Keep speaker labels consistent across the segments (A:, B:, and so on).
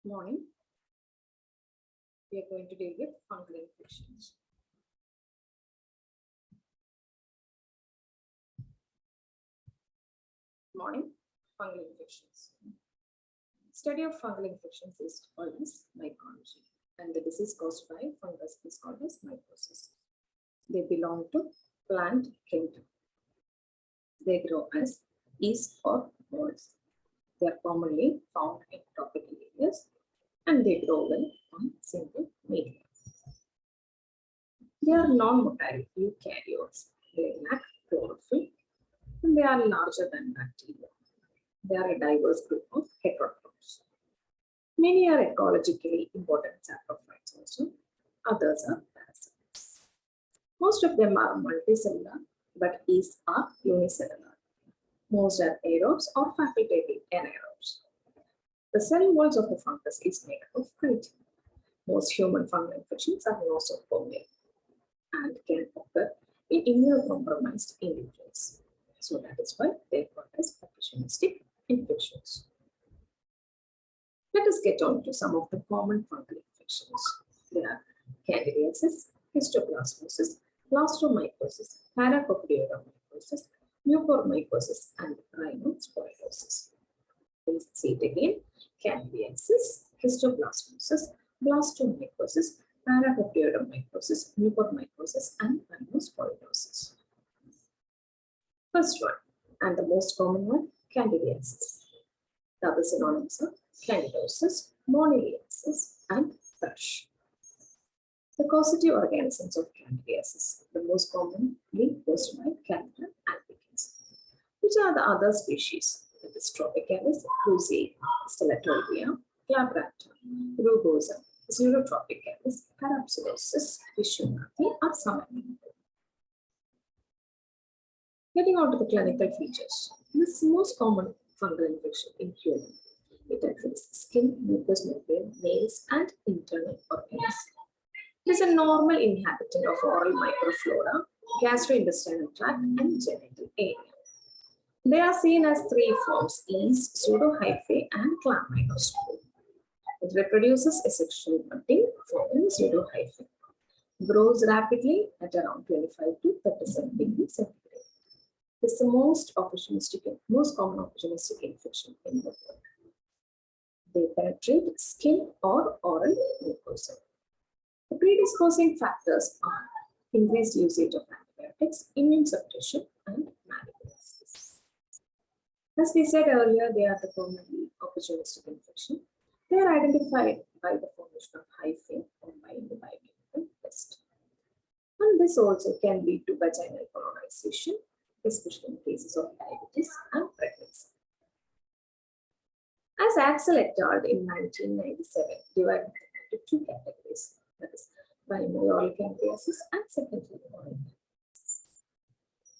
A: Morning. We are going to deal with fungal infections. Morning. Fungal infections. Study of fungal infections is called as mycology, and the disease caused by fungus is called as mycosis. They belong to plant kingdom. They grow as yeast or molds. They are commonly found in tropical areas, and they grow well on single media. They are non-motile eukaryotes. They lack chlorophyll, and they are larger than bacteria. They are a diverse group of heterotrophs. Many are ecologically important saprophytes also. Others are parasites. Most of them are multicellular, but yeast are unicellular. Most are aerobes or facultative anaerobes. The cell walls of the fungus is made up of chitin. Most human fungal infections are nosocomial and can occur in immunocompromised individuals. So that is why they are called as opportunistic infections. Let us get on to some of the common fungal infections. There are candidiasis, histoplasmosis, blastomycosis, paracoccidioidomycosis, mucormycosis, and rhinosporiosis. Please see it again. Candidiasis, histoplasmosis, blastomycosis, paracoccidioidomycosis, mucormycosis, and rhinosporiosis. First one, and the most common one, candidiasis. The other synonyms are candidosis, moniliasis, and thrush. The causative organisms of candidiasis, the most commonly caused by Candida albicans. Which are the other species? That is Tropicalis, Cruzea, Stellatolvia, Glabrata, Rugosa, Xerotropicalis, Parapsilosis, Vishwanathi, are some examples. Getting on to the clinical features. This is the most common fungal infection in humans. It affects skin, mucous membrane, nails, and internal organs. It is a normal inhabitant of oral microflora, gastrointestinal tract, and genital area. They are seen as three forms: yeast, pseudohyphae, and chlamydospore. It reproduces asexual budding forming pseudohyphae. Grows rapidly at around 25 to 37 degrees centigrade. This is the most common opportunistic infection in the world. They penetrate skin or oral mucosa. The predisposing factors are increased usage of antibiotics, immune suppression, and malignancies. As we said earlier, they are the commonly opportunistic infection. They are identified by the formation of hyphae or by the biochemical test. And this also can lead to vaginal colonization, especially in cases of diabetes and pregnancy. As Axel et al. In 1997 divided into two categories, that is primary oral candidiasis and secondary oral candidiasis.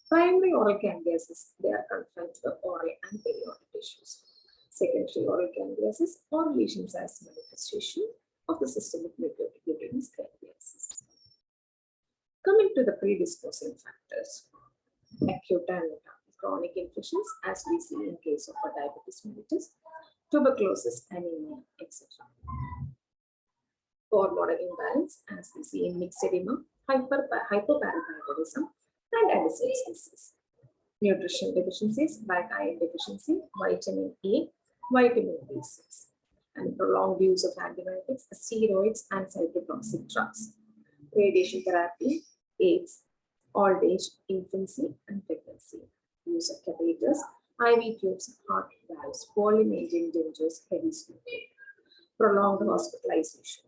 A: Primary oral candidiasis, they are confined to the oral and perioral tissues. Secondary oral candidiasis or lesions as manifestation of the systemic mucocutaneous candidiasis. Coming to the predisposing factors, acute and chronic infections, as we see in case of diabetes mellitus, tuberculosis, anemia, etc. Hormonal imbalance, as we see in mixed edema, hypoparathyroidism, and Addison's disease. Nutrition deficiencies like iron deficiency, vitamin A, vitamin B6, and prolonged use of antibiotics, steroids, and cytotoxic drugs. Radiation therapy, AIDS, old age, infancy, and pregnancy. Use of catheters, IV tubes, heart valves, polymain dentures, heavy smoking. Prolonged hospitalization.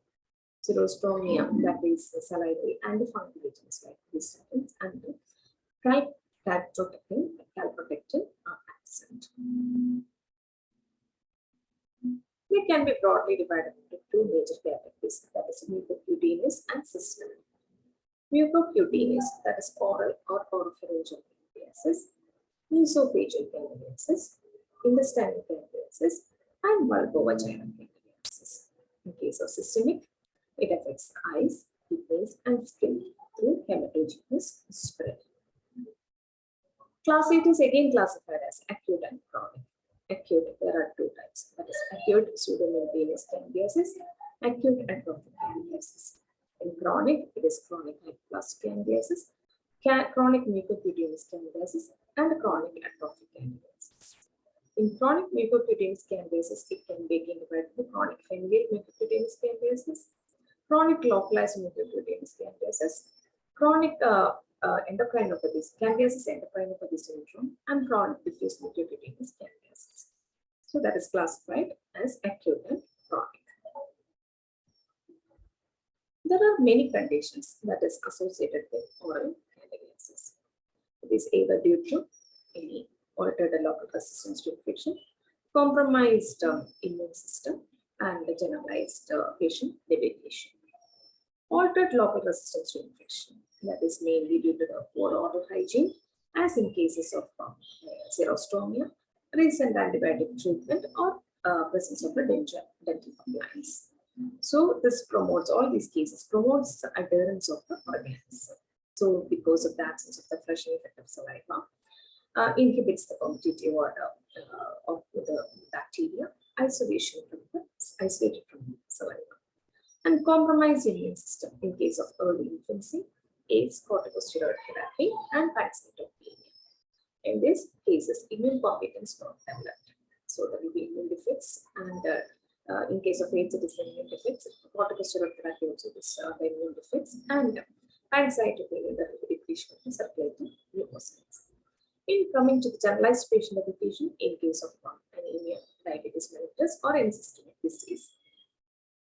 A: Xerostomia, that is salivary and fungal agents like histamines and calprotectin are absent. They can be broadly divided into two major categories, that is mucocutaneous and systemic. Mucocutaneous, that is oral or oropharyngeal candidiasis, esophageal candidiasis, intestinal candidiasis, and vulvovaginal candidiasis. In case of systemic, it affects eyes, kidneys, and skin through hematogenous spread. Class 8 is again classified as acute and chronic. acute, there are two types. That is acute pseudomembranous candidiasis, acute atrophic candidiasis. In chronic, it is chronic hypoplastic candidiasis, chronic mucocutaneous candidiasis, and chronic atrophic candidiasis. In chronic mucocutaneous candidiasis, it can be divided into chronic fungal mucocutaneous candidiasis, chronic localized mucocutaneous candidiasis, chronic endocrinopathy, candidiasis endocrinopathy syndrome, and chronic diffuse mucocutaneous candidiasis. So that is classified as acute and chronic. There are many conditions that is associated with oral candidiasis. It is either due to any altered local resistance to infection, compromised immune system, and generalized patient deviation. Altered local resistance to infection, that is mainly due to the poor oral hygiene, as in cases of xerostomia, recent antibiotic treatment, or presence of a dental compliance. So this promotes, all these cases promotes the adherence of the organism. So because of the absence of the flushing effect of saliva, inhibits the competitive order of the bacteria, isolated from the saliva, and compromised immune system in case of early infancy, aids corticosteroid therapy, and pancytopenia. In these cases, immune competence not developed. So there will be immune defects, and in case of AIDS, it is immune defects. Corticosteroid therapy also is the immune defects, and pancytopenia, the depletion of the circulating leukocytes. In coming to the generalized patient education, in case of anemia, diabetes mellitus, or any systemic disease.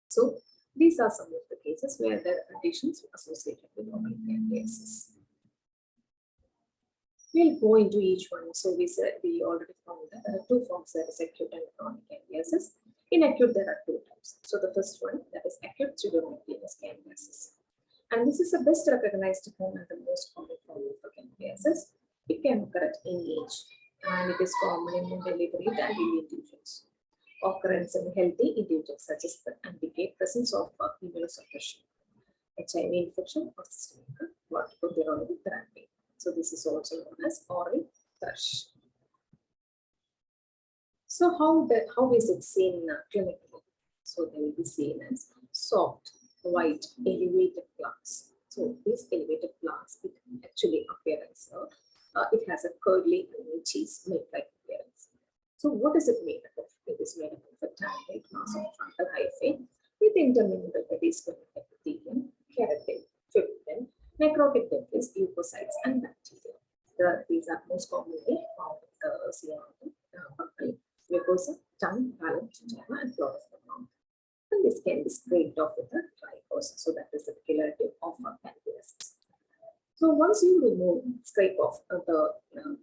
A: So these are some of the cases where there are conditions associated with oral candidiasis. We'll go into each one. So we already found that there are two forms, that is acute and chronic candidiasis. In acute, there are two types. So the first one, that is acute pseudomembranous candidiasis. And this is the best recognized form and the most common form of candidiasis. It can occur at any age, and it is common in deliberate and in individuals. Occurrence in healthy individuals suggests the indicate presence of immunosuppression, HIV infection, or systemic corticosteroid therapy. So this is also known as oral thrush. So how is it seen clinically? So they will be seen as soft, white, elevated plaques. So these elevated plaques, it actually appearance. It has a curly and cheese milk-like appearance. So what is it made up of? It is made up of a tangled mass of frontal hyphae with intermingled pediculated epithelium, keratin, fibrillin, necrotic debris, leukocytes, and bacteria. These are most commonly found in the buccal, mucosa, tongue, palate, gingiva, and floor of the mouth. And this can be scraped off with a dry gauze. So that is the peculiarity of candidiasis. So once you scrape off the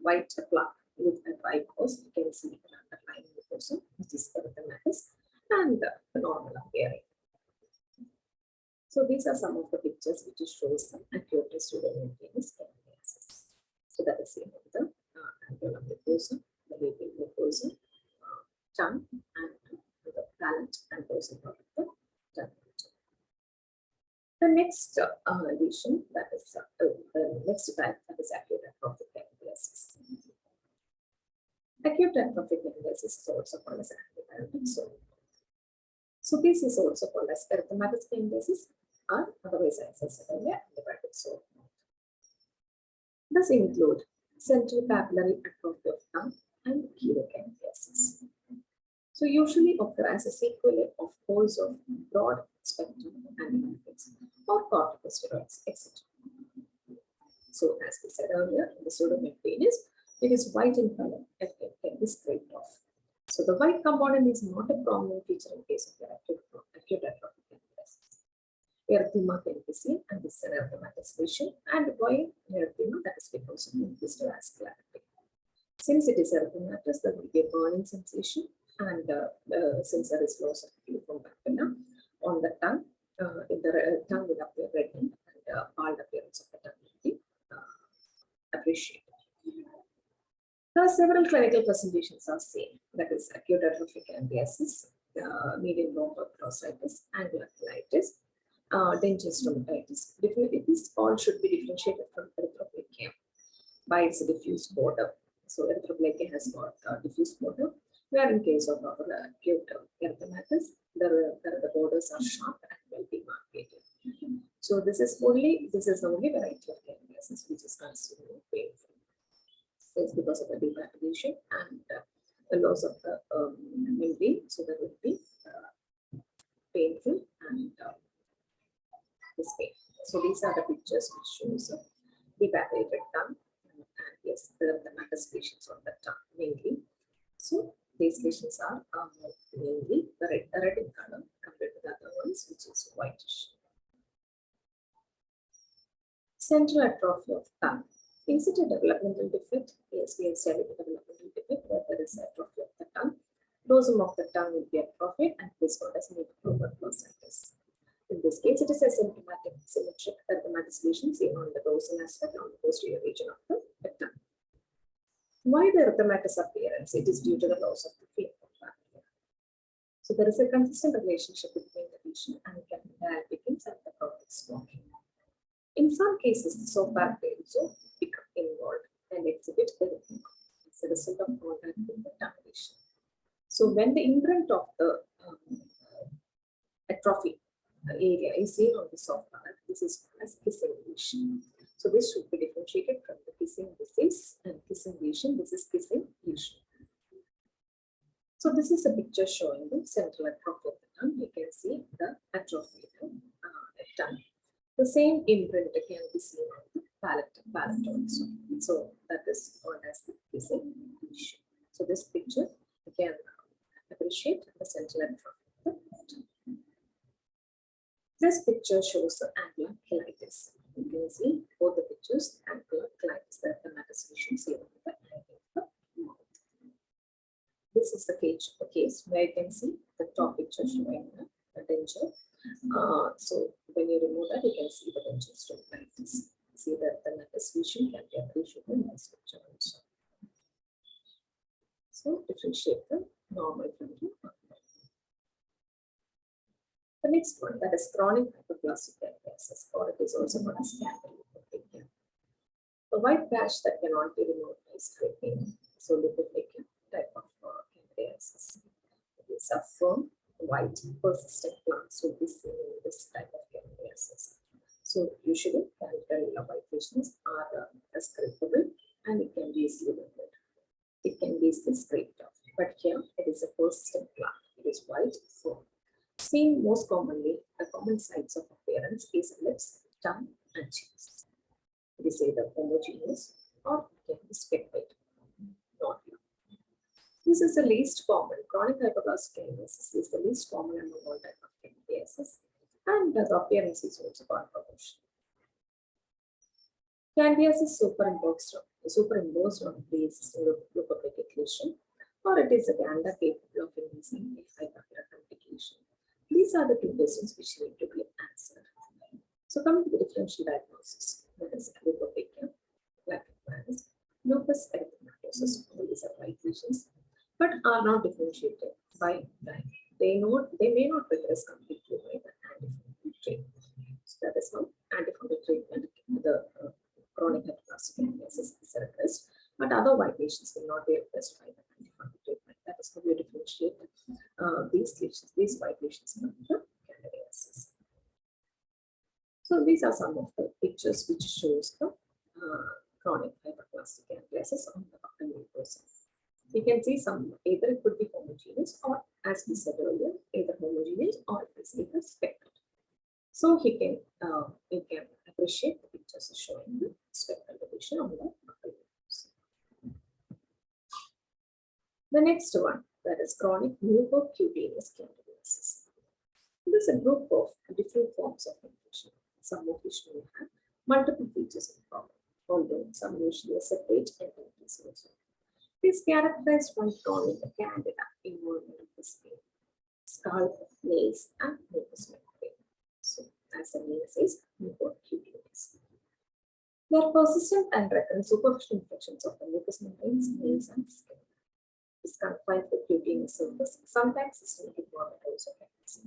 A: white plaque with a dry gauze, you can see the underlying mucosa, which is erythematous, and the normal appearing. So these are some of the pictures which shows the acute pseudomembranous candidiasis. So that is seen with the alveolar mucosa, the labial mucosa, tongue, and the palate and dorsal part of the tongue. The next lesion, that is the next type, that is acute atrophic candidiasis. Acute atrophic candidiasis is also called as antibiotic sore. So this is also called as erythematous candidiasis, or otherwise as I said earlier, antibiotic sore. These include central papillary atrophy of tongue and chelocandidiasis. So usually occur as a sequelae of course of broad spectrum antibiotics or corticosteroids, etc. So as we said earlier, in the pseudomembranous, it is white in color and it can be scraped off. So the white component is not a prominent feature in case of the acute atrophic candidiasis. Erythema can be seen, and this is an erythematous lesion. And why erythema? That is because of increased vascularity. Since it is erythematous, there will be a burning sensation, and since there is loss of fluid papilla on the tongue, the tongue will appear reddened, and bald appearance of the tongue will be appreciated. There are several clinical presentations are seen, that is acute atrophic candidiasis, median lobe processitis, angular colitis, dental stomatitis. These all should be differentiated from erythroplakia by its diffuse border. So erythroplakia has got diffuse border, Where in case of our acute erythematous, the borders are sharp and well demarcated. So this is the only variety of candidiasis which is considered painful. It's because of the demarcation and the loss of the membrane, so that would be painful and this pain. So these are the pictures which shows the evaporated tongue and yes, the erythematous lesions on the tongue mainly. So these lesions are mainly red in color compared to the other ones, which is whitish. Central atrophy of tongue. Is it a developmental defect? Yes, we have said it a developmental defect where there is atrophy of the tongue. Dorsum of the tongue will be atrophied and it is called as mucopolysaccharitis. In this case, it is a symptomatic symmetric erythematous lesion seen on the dorsal aspect on the posterior region of the tongue. Why the erythematous appearance? It is due to the loss of the film of bacteria. So there is a consistent relationship between the lesion and diabetes and the chronic smoking. In some cases, the soft bacteria also become involved and exhibit erythema as a result of contact with the tongue lesion. So when the imprint of the atrophy area is seen on the soft part, this is known as kissing lesion. So this should be differentiated from the kissing disease and kissing lesion. This is kissing lesion. So this is a picture showing the central atrophy of the tongue. You can see the atrophy of the tongue. The same imprint can be seen on the palate also. So that is called as the kissing lesion. So this picture you can appreciate the central atrophy of the tongue. This picture shows the angular cheilitis. You can see both the pictures, angular cheilitis, the erythematous lesion seen on the angle of the mouth. This is the case where you can see the top picture showing the denture. So when you remove that, you can see the denture stroke like this. See that the erythematous lesion can be appreciated in this picture also. So differentiate the normal from the abnormal. The next one, that is chronic hyperplastic candidiasis, or it is also known as leukoplakia. A white patch that cannot be removed by scraping. So leukoplakia type of candidiasis. It is a firm, white, persistent plants will be seen in this type of candidiasis. So usually candida white lesions are scrapable and it can be easily removed. It can be easily scraped off. But here it is a persistent plant. It is white, firm. Seen most commonly, the common sites of appearance is lips, tongue, and cheeks. It is either homogeneous or it can be spectate. This is the least common. Chronic hyperplastic candidiasis is the least common among all types of candidiasis, and the appearance is also controversial. Candidiasis superimposed on pre-existing leukoplakic lesion, or it is a candida capable of inducing a hyperauthentication. These are the two questions which need to be answered. So coming to the differential diagnosis, that is leukoplakia, lacritis, lupus erythematosus, all these are white lesions, but are not differentiated by time. They may not progress completely by the antifungal treatment. So that is how antifungal treatment, the chronic hyperplastic candidiasis is repressed, but other white lesions will not be repressed by the antifungal treatment. That is how we differentiate these white lesions from the candidiasis. So these are some of the pictures which shows the chronic hyperplastic candidiasis on the upper mucosa. We can see some, either it could be homogeneous or, as we said earlier, either homogeneous or it is either spectral. So he can appreciate the pictures showing the spectral division on the upper mucosa. The next one, that is chronic mucocutaneous candidiasis. This is a group of different forms of infection, some of which may have multiple features in common, although some usually separate entities also. It is characterized by chronic candida involvement of the skin, scalp, nails, and mucous membrane. So, as the name says, mucocutaneous. They are persistent and recurrent superficial infections of the mucous membranes, nails, and skin. It is confined to the cutaneous surface, sometimes systemic involvement also happens.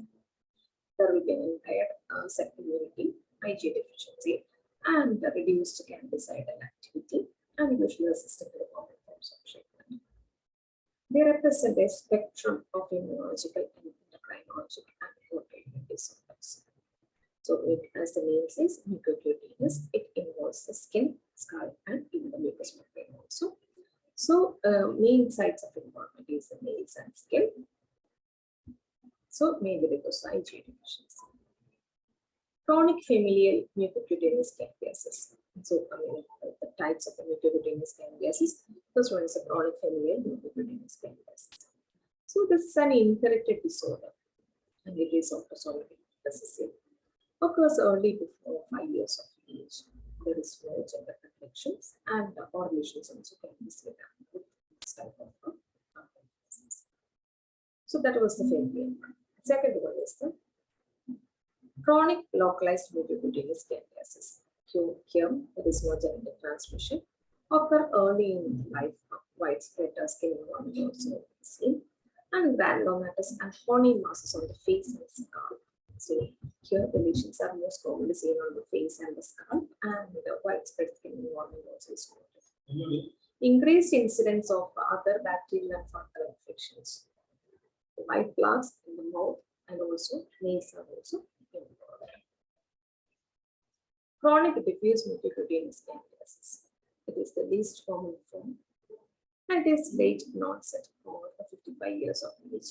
A: There will be an impaired cell immunity, IgA deficiency, and reduced candidicidal activity, and usually resistant to the common forms of treatment. They represent a spectrum of immunological and endocrinological and autoimmune disorders. So, as the name says, mucocutaneous, it involves the skin, scalp, and even the mucous membrane also. So, main sites of involvement is the nails and skin. So, mainly because of IgA deficiency. Chronic familial mucocutaneous candidiasis. So, the types of the mucocutaneous candidiasis. First one is a chronic familial mucocutaneous candidiasis. So, this is an inherited disorder, and it is autosomal recessive. Occurs early before 5 years of age. There is no gender reflections, and or lesions also can be seen with this type of candidiasis. So, that was the familial one. Second one is the chronic localized mucocutaneous candidiasis. Here, there is no genital transmission. Occur early in life, widespread skin involvement also seen, and granulomatous and horny masses on the face and scalp. So here the lesions are most commonly seen on the face and the scalp, and the widespread skin involvement also is noted. Increased incidence of other bacterial and fungal infections. White plaques in the mouth and also nails are also involved. Chronic diffuse mucocutaneous candidiasis. It is the least common form and is late in onset over 55 years of age.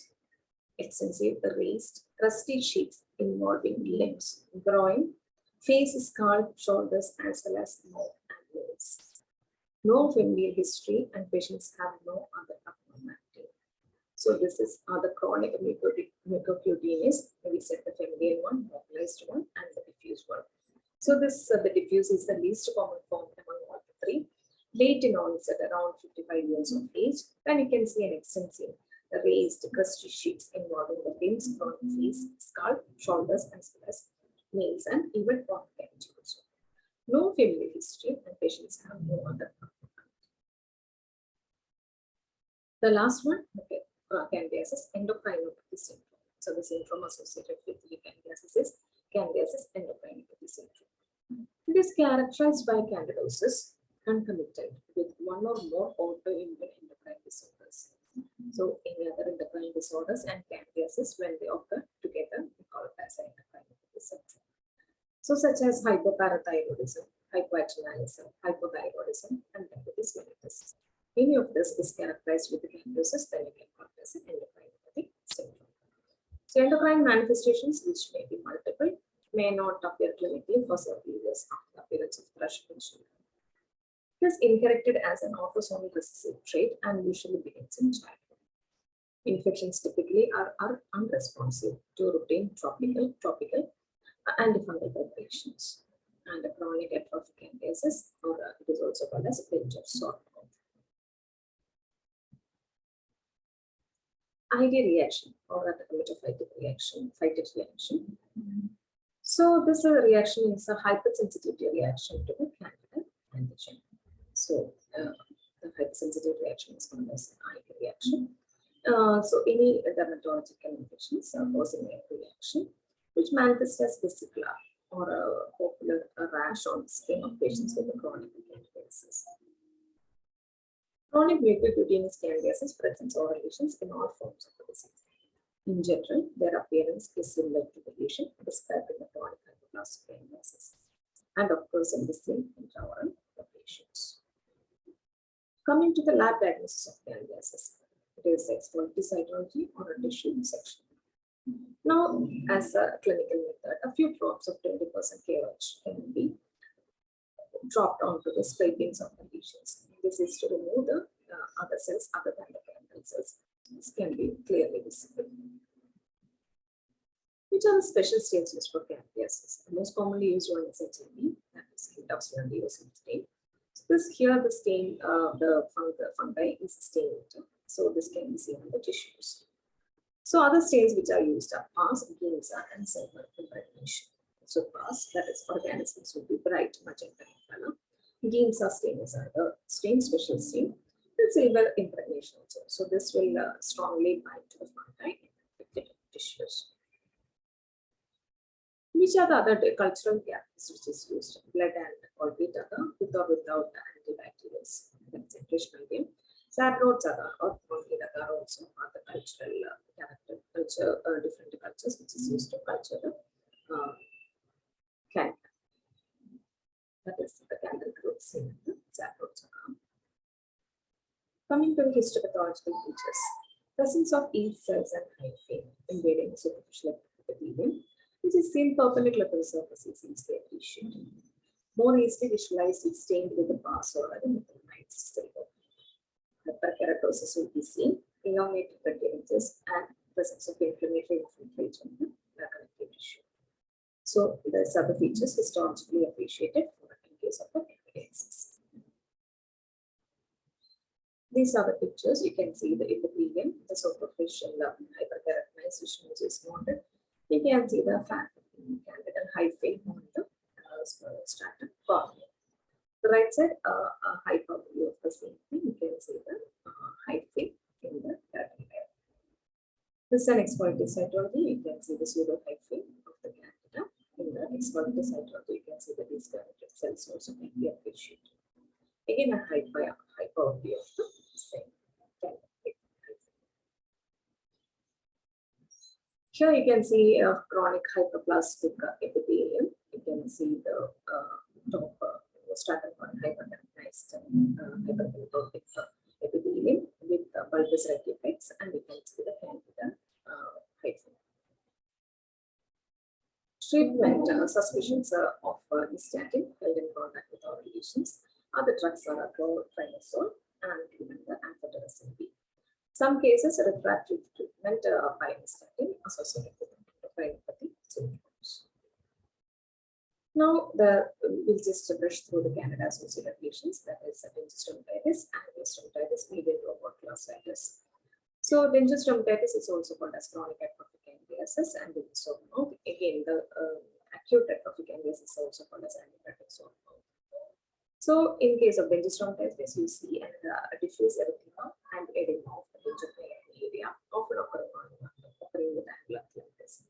A: Extensive raised crusty sheets involving limbs, groin, face, scalp, shoulders, as well as mouth and nose. No familial history, and patients have no other abnormality. So this is the chronic mucocutaneous. We said the familial one, localized one, and the diffuse one. So this the diffuse is the least common form among all the three. Late in onset, around 55 years of age, then you can see an extensive raised crusty sheets involving the limbs, groin, face, scalp, shoulders, as well as nails, and even organ cavity also. No familial history, and patients have no other. The last one, okay, candidiasis endocrinopathy syndrome. So the syndrome associated with the candidiasis is candidiasis endocrinopathy syndrome. It is characterized by candidosis concomitant with one or more autoimmune endocrine disorders. So any other endocrine disorders and candidiasis, when they occur together, we call it as endocrinopathy syndrome. So such as hypoparathyroidism, hypoadrenalism, hypothyroidism, and diabetes mellitus. Any of this is characterized with the candidiasis, then you can call it as an endocrinopathy syndrome. So endocrine manifestations, which may be multiple, may not appear clinically for several years after the appearance of thrush in children. It is inherited as an autosomal recessive trait and usually begins in childhood. Infections typically are unresponsive to routine tropical antifungal preparations, and a chronic atrophic candidiasis, or it is also called as pinch of sore throat. ID reaction, or the metaphytic reaction, phytic reaction. So this reaction is a hypersensitivity reaction to the candida antigen. So the hypersensitive reaction is called as an ID reaction. So any dermatological infections are causing a reaction which manifests as vesicular or a popular rash on the skin of patients with a chronic candidiasis. Chronic mucocutaneous candidiasis presents oral lesions in all forms of the disease. In general, their appearance is similar to the lesion described in the chronic hypoplastic candidiasis and occurs in the same intraoral patients. Coming to the lab diagnosis of candidiasis, it is exploratory cytology or a tissue dissection. Now, as a clinical method, a few drops of 20% KOH can be dropped onto the scrapings of the lesions. This is to remove the other cells other than the parental cells. This can be clearly visible. Which are the special stains used for candidiasis? The most commonly used one is HME, that is Hindustavan stain. So this here the stain, the fungi is stained. So this can be seen on the tissues. So other stains which are used are PAS, Giemsa, and silver impregnation. So PAS, that is organisms will be bright magenta in color. Giemsa stain is another stain, special stain, and silver impregnation also. So this will strongly bind to the fungi in tissues. Which are the other cultural gaps which is used? Blood and albeit other, with or without antibacterials. That's a traditional game. Sabrods or fungi are also other cultural different cultures which is used to culture the candle. That is the candle growth in the sabrods. Coming to the histopathological features, presence of yeast cells and hyphae invading the superficial epithelium, which is seen perpendicular to the surface, is very appreciated. More easily visualized is stained with the bars or other methylamide silver. Hyperkeratosis will be seen, elongated recurrences, and presence of inflammatory infiltrate in the connective tissue. So, the other features histologically appreciated in case of the epidermis. These are the pictures. You can see the epithelium, the superficial hyperkeratinization which is noted. You can see the fat candida hyphae on the stratum cornea. The right side, a hyperview of the same thing. You can see the hyphae in the keratin layer. This is an exfoliative cytology. You can see the pseudo hyphae of the candida. In the exfoliative cytology, you can see the disconnected cells also can be appreciated. Again, a hyperview of the same candida. Here you can see a chronic hyperplastic epithelium. You can see the top stratum on hyperkeratinized hyperkeratotic epithelium with bulbous reticulates, and you can see the candida hyphae. Treatment suspicions of nystatin held in contact with our lesions. Other drugs are chlorotrimazole and even the amphotericin B. Some cases refractory treatment by nystatin associated with endocrine symptoms. Now, we'll just brush through the candida associated lesions, that is dengistomatitis and uveitis medial robot glossitis. So, dengistomatitis is also called as chronic atrophic candidiasis, and so again the acute atrophic candidiasis is also called as antiphatic sore mouth. So, in case of dengistomatitis, you see a diffuse erythema and edema of the gingival area, often occurring with angular colitis.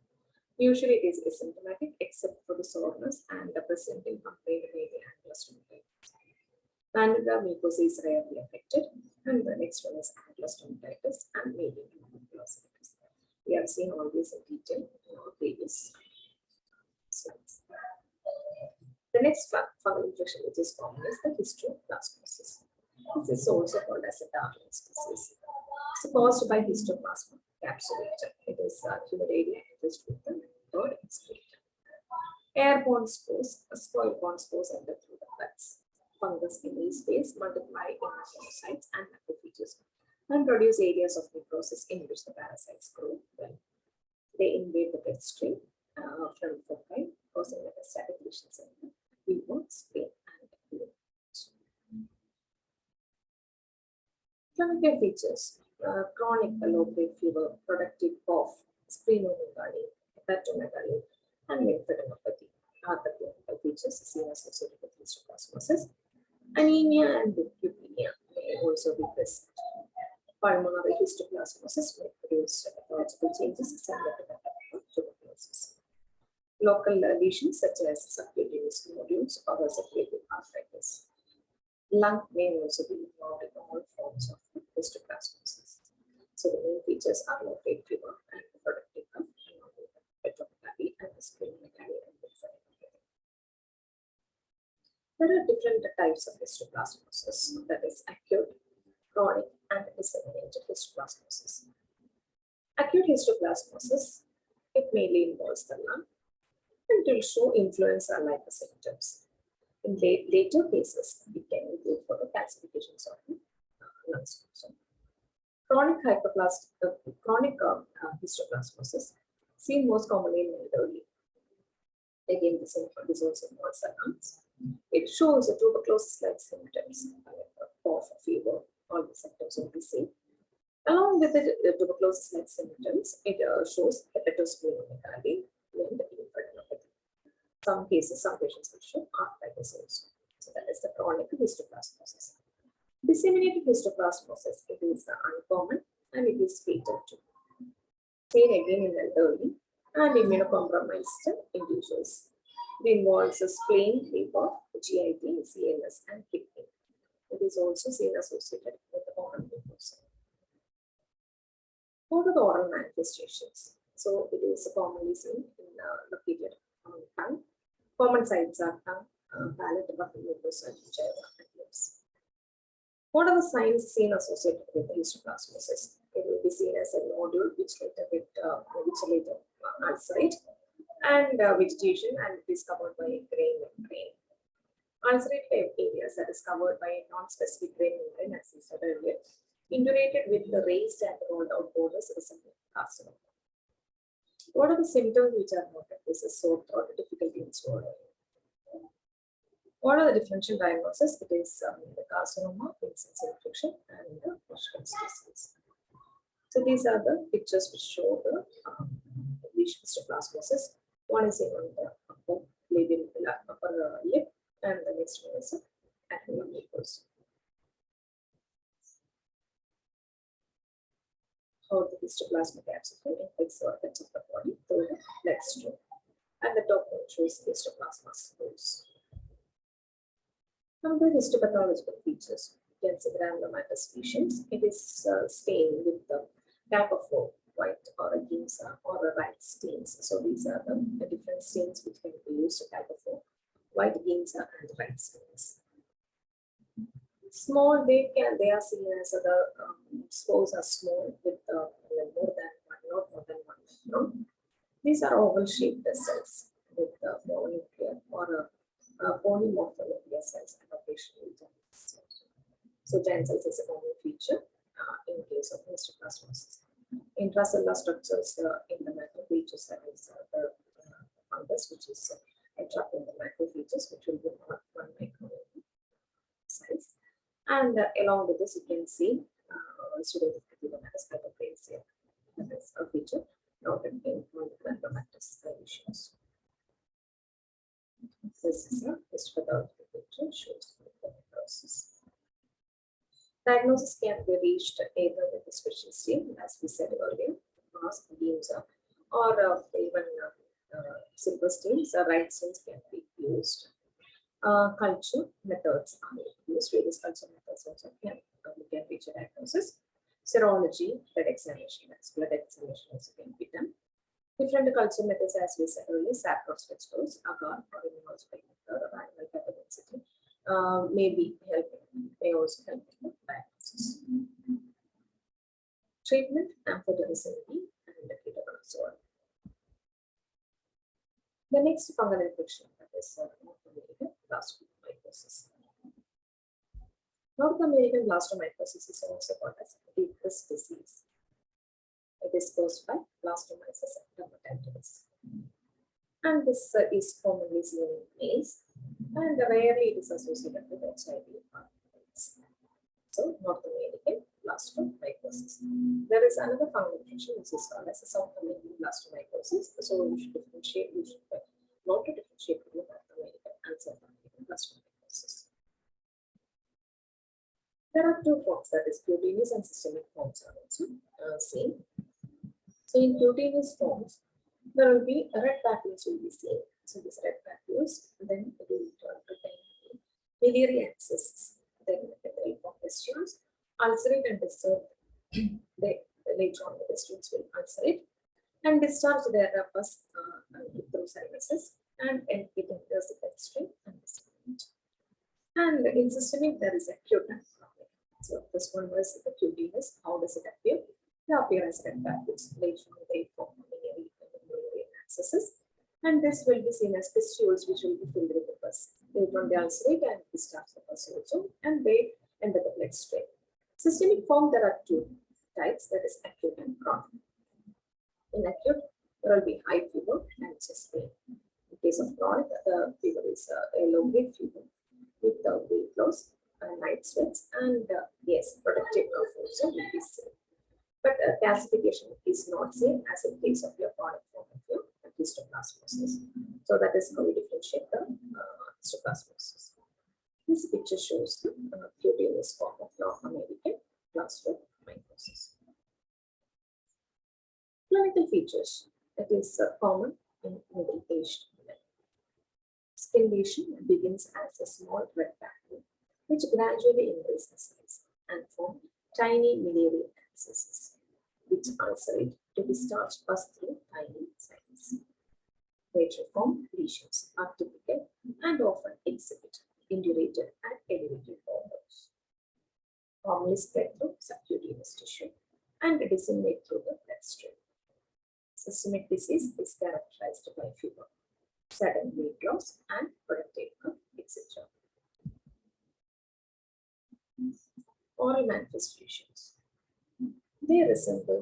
A: Usually, it is asymptomatic except for the soreness and the presenting complaint may be angular stomatitis. Candida mucosa is rarely affected, and the next one is angular stomatitis and medial glossitis. We have seen all these in detail in our previous slides. The next fungal infection which is common is the histoplasmosis. This is also called as a Darwin's disease. It's caused by histoplasma capsulatum. It is humidity enriched with the third excreta. Airborne spores, soil-borne spores enter through the guts. Fungus in these phase multiply in monocytes and macrophages and produce areas of necrosis in which the parasites grow well. They invade the bloodstream from foci, causing metastatic lesions in the liver, spleen, and lymph. Clinical features: chronic low-grade fever, productive cough, splenomegaly, hepatomegaly, and lymphadenopathy are the clinical features seen associated with histoplasmosis. Anemia and leukemia may also be present. Pulmonary histoplasmosis may produce pathological changes similar to that of tuberculosis. Local lesions such as subcutaneous nodules or subcutaneous arthritis. Lung may also be involved in all forms of histoplasmosis. So the main features are low-grade fever and productive cough, hepatomegaly and splenomegaly and lymphadenopathy. There are different types of histoplasmosis, that is acute, chronic, and disseminated histoplasmosis. Acute histoplasmosis, it mainly involves the lung and will show influenza-like symptoms. In later cases, it can include for the calcifications of the lungs. Chronic histoplasmosis seen most commonly in elderly. Again, this also involves the lungs. It shows the tuberculosis-like symptoms, cough, fever, all the symptoms will be seen. Along with the tuberculosis-like symptoms, it shows hepatosplenomegaly and lymphadenopathy. Some cases, some patients will show arthritis also. So that is the chronic histoplasmosis. Disseminated histoplasmosis, it is uncommon and it is fatal too. Seen again in elderly and immunocompromised individuals. It involves the spleen, liver, GIT, CNS, and kidney. It is also seen associated with the oral mucosa. What are the oral manifestations? So it is commonly seen in located on tongue. Common sites are tongue, palate, buccal mucosa, gingiva, and lips. What are the signs seen associated with histoplasmosis? It will be seen as a nodule which later ulcerate, and vegetation, and it is covered by a grain membrane. Ulcerated areas that is covered by a non-specific grain membrane, as we said earlier, indurated with the raised and rolled out borders resembling carcinoma. What are the symptoms which are noted? This is sore throat, difficulty in swallowing. What are the differential diagnoses? It is the carcinoma, Vincent's infection, and the Bushman's disease. So these are the pictures which show the histoplasmosis. One is on the upper lip, and the next one is atrial mucosa. How the histoplasmic abscess infects the organs of the body through the bloodstream. And the top one shows histoplasmosis. Now the histopathological features. You can see granulomatous lesions. It is stained with the Dapafor, white or a ginza or a right stains. So these are the different stains which can be used to Dapafor, white ginza and right stains. Small, they are seen as the spores are small with more than one, not more than 1 micron. These are oval-shaped cells with mononuclear or polymorphonuclear cells and occasionally giant cells. So giant cells is a common feature in case of histoplasmosis. Intracellular structures in the macrophages, that is the fungus, which is entrapped in the macrophages, which will be not 1 micron size. And along with this, you can see pseudoepidermomatous hyperplasia. That is a feature noted in granulomatous lesions. This is a histopathological picture, shows the process. Diagnosis can be reached either with a special stain, as we said earlier, mask, ginza, or even silver stains. Right stains can be used. Culture methods are used. Various culture methods also can reach a diagnosis. Serology, blood examination also can be done. Different culture methods, as we said earlier, saccharose, dextrose, agar, or immunospectrum method of animal pepper density, may also help in the diagnosis. Treatment, amphotericin B, and ketoconazole. The next fungal infection, that is North American blastomycosis. North American blastomycosis is also called as Dept disease. It is caused by blastomyces dermatitis. And this is commonly seen in males, and rarely it is associated with HIV/AIDS. So, North American blastomycosis. There is another fungal infection which is called as South American blastomycosis. So, you should differentiate, not to differentiate between North American and South American blastomycosis. There are two forms, that is cutaneous and systemic forms are also seen. So in cutaneous forms, there will be red papules will be seen. So these red papules, then it will turn to biliary abscesses, then epithelial pustules, ulcerate and disturb. Later on, the pustules will ulcerate and discharge their pus through sinuses, and it enters the bloodstream and the segment. And in systemic, there is acute and chronic. So this one was the cutaneous. How does it appear? They appear as red papules. Later on, they form biliary abscesses, and this will be seen as pustules, which will be filled with the pus. Later on, they ulcerate and discharge the pus also, and they enter the bloodstream. Systemic form, there are two types, that is acute and chronic. In acute, there will be high fever and chest pain. In case of chronic, the fever is a low-grade fever with weight loss, night sweats, and yes, protective cough also will be seen. But calcification is not seen as in case of your chronic form of your histoplasmosis. So that is how we differentiate the histoplasmosis. This picture shows the cutaneous form of North American blastomycosis. Clinical features. It is common in middle-aged men. Skin lesion begins as a small red papule. which gradually increase in size and form tiny miliary abscesses, which ulcerate to discharge pus through tiny sites. Later form lesions are typical and often exhibit indurated and elevated borders, commonly spread through subcutaneous tissue and disseminate through the bloodstream. Systemic disease is characterized by fever, sudden weight loss, and productive cough, etc. Oral manifestations. They resemble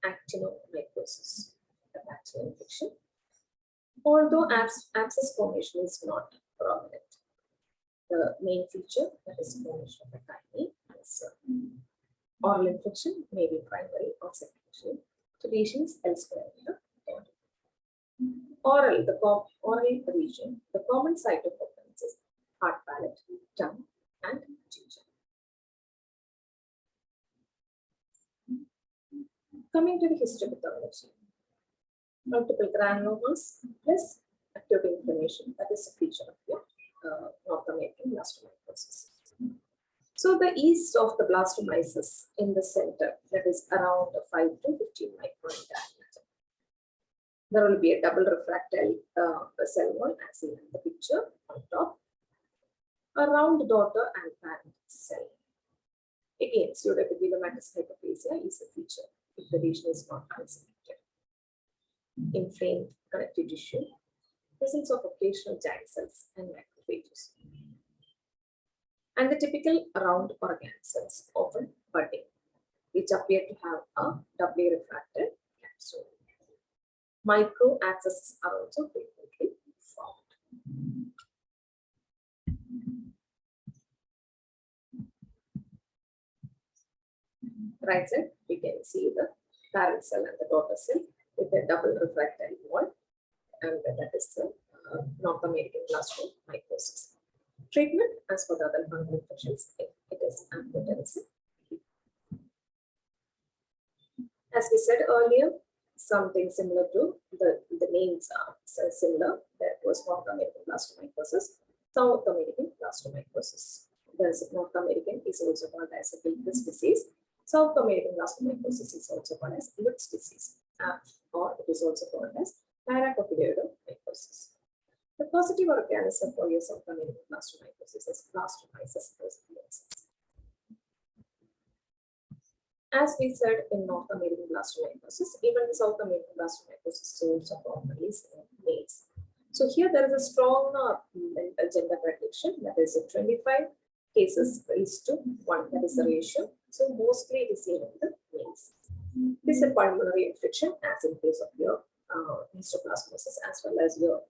A: actinomycosis, a bacterial infection, although abscess formation is not prominent. The main feature, that is formation of a tiny ulcer. Oral infection may be primary or secondary to lesions elsewhere in the body. Oral region, the common site of occurrence is hard palate, tongue, and ginger. Coming to the histopathology, multiple granulomas plus acute inflammation, that is a feature of the North American blastomycosis. So the east of the blastomyces in the center, that is around 5 to 15 micron diameter. There will be a double refractile cell wall as seen in the picture on top, a round daughter and parent cell. Again, pseudoepitheliomatous hyperplasia is a feature if the lesion is not isolated. Inflamed connective tissue, presence of occasional giant cells and macrophages. And the typical round organ cells, often budding, which appear to have a doubly refracted capsule. Micro abscesses are also frequently formed. Right side, we can see the parent cell and the daughter cell with a double refractile wall, and that is the North American blastomycosis. Treatment, as for the other fungal infections, it is amphotericin. As we said earlier, something similar to the names are similar. That was North American blastomycosis, South American blastomycosis. The North American is also called as a Wilkes disease. South American blastomycosis is also called as Lutz disease, or it is also called as paracopioidomycosis. The positive organism for your South American blastomycosis is Blastomyces persistens. As we said in North American blastomycosis, even the South American blastomycosis is also commonly in males. So here there is a strong gender prediction, that is a 25 cases is to 1, that is the ratio. So mostly it is seen in the males. This is a pulmonary infection, as in case of your histoplasmosis as well as your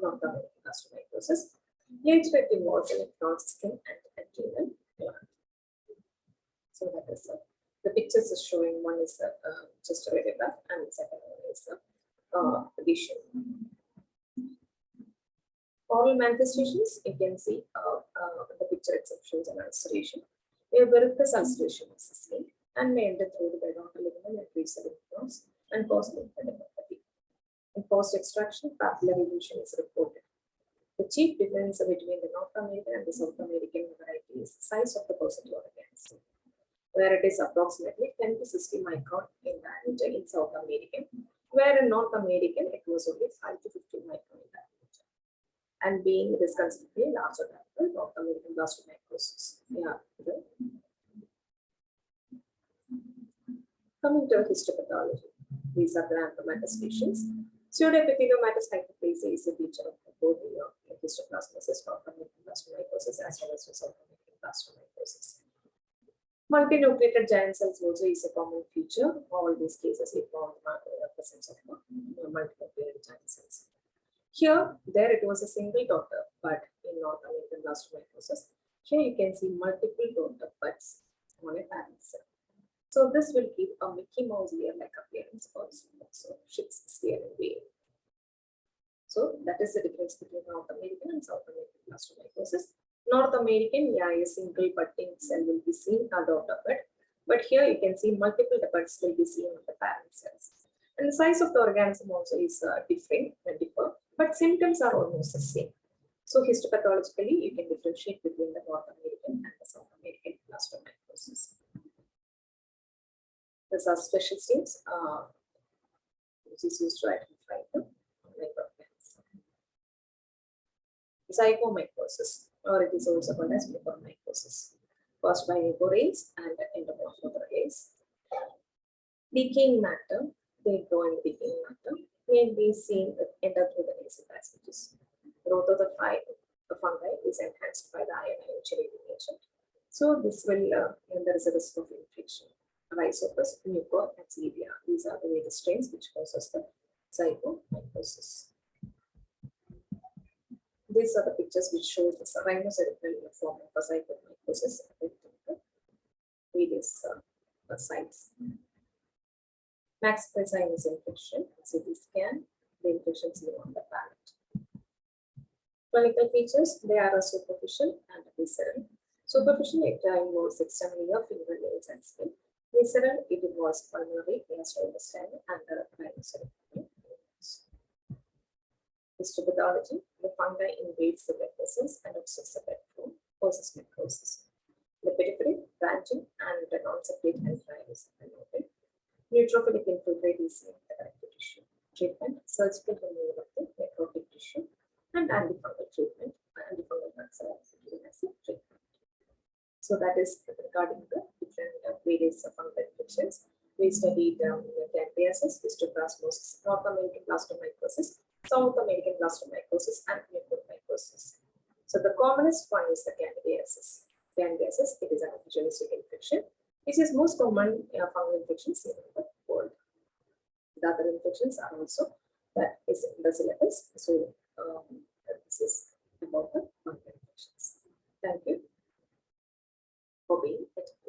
A: North American blastomycosis. Later it involves electrons, skin, and adrenal gland. So that is the pictures is showing, one is just a radiograph and the second one is a vision. Oral manifestations, you can see the picture itself shows an ulceration. A verrucous ulceration is seen and may enter through the periodontal ligament and reach the lymph nodes and cause lymphadenopathy. In post-extraction, papillary lesion is reported. The chief difference between the North American and the South American variety is the size of the positive organism, where it is approximately 10 to 60 micron in diameter in South American, where in North American it was only 5 to 15 micron in diameter. And being it is considerably larger than the North American blastomycosis. Yeah. Coming to histopathology, these are the manifestations. Pseudoepitheliomatous hyperplasia is a feature of both the histoplasmosis, North American blastomycosis, as well as the South American blastomycosis. Multinucleated giant cells also is a common feature. All these cases involve the presence of multinucleated giant cells. There it was a single daughter bud in North American blastomycosis. Here you can see multiple daughter buds on a parent cell. So this will give a Mickey Mouse ear-like appearance also ship's steering wheel. So that is the difference between North American and South American blastomycosis. North American, a single budding cell will be seen, a daughter bud. But here you can see multiple buds will be seen on the parent cells. And the size of the organism also is different, but symptoms are almost the same. So histopathologically, you can differentiate between the North American and the South American blastomycosis. These are special states which is used to identify the microorganisms. Zygomycosis, or it is also called as mucormycosis, caused by mucorales and endomorphosis. Decaying matter, they grow in decaying matter, may be seen enter through the nasal passages. Growth of the fungi is enhanced by the ionizing agent. So this will, and there is a risk of infection. Rhizopus, mucor, and celia. These are the various strains which causes the zygomycosis. These are the pictures which show the rhinocerebral form of zygomycosis affecting the various sites. Max sinus infection, CT scan, the infection seen on the palate. Clinical features, they are a superficial and a visceral. Superficial, it involves external of fingernails and skin. Visceral, it involves pulmonary, gastrointestinal, and the rhinocerebral. Histopathology, the fungi invades the blood vessels and obstructs the blood flow, causes necrosis. The periphery, branching, and the non-separate entrails are noted. Neutrophilic infiltrate is in the connective tissue. Treatment, surgical removal of the necrotic tissue, and antifungal treatment. Antifungal drugs are given as a treatment. So that is regarding the different various fungal infections. We studied candidiasis, histoplasmosis, North American blastomycosis, South American blastomycosis, and mucormycosis. So the commonest one is the candidiasis. Candidiasis, it is an opportunistic infection, which is most common fungal infection seen in the world. The other infections are also that is in the syllabus. So this is about the fungal infections. Thank you for being attentive.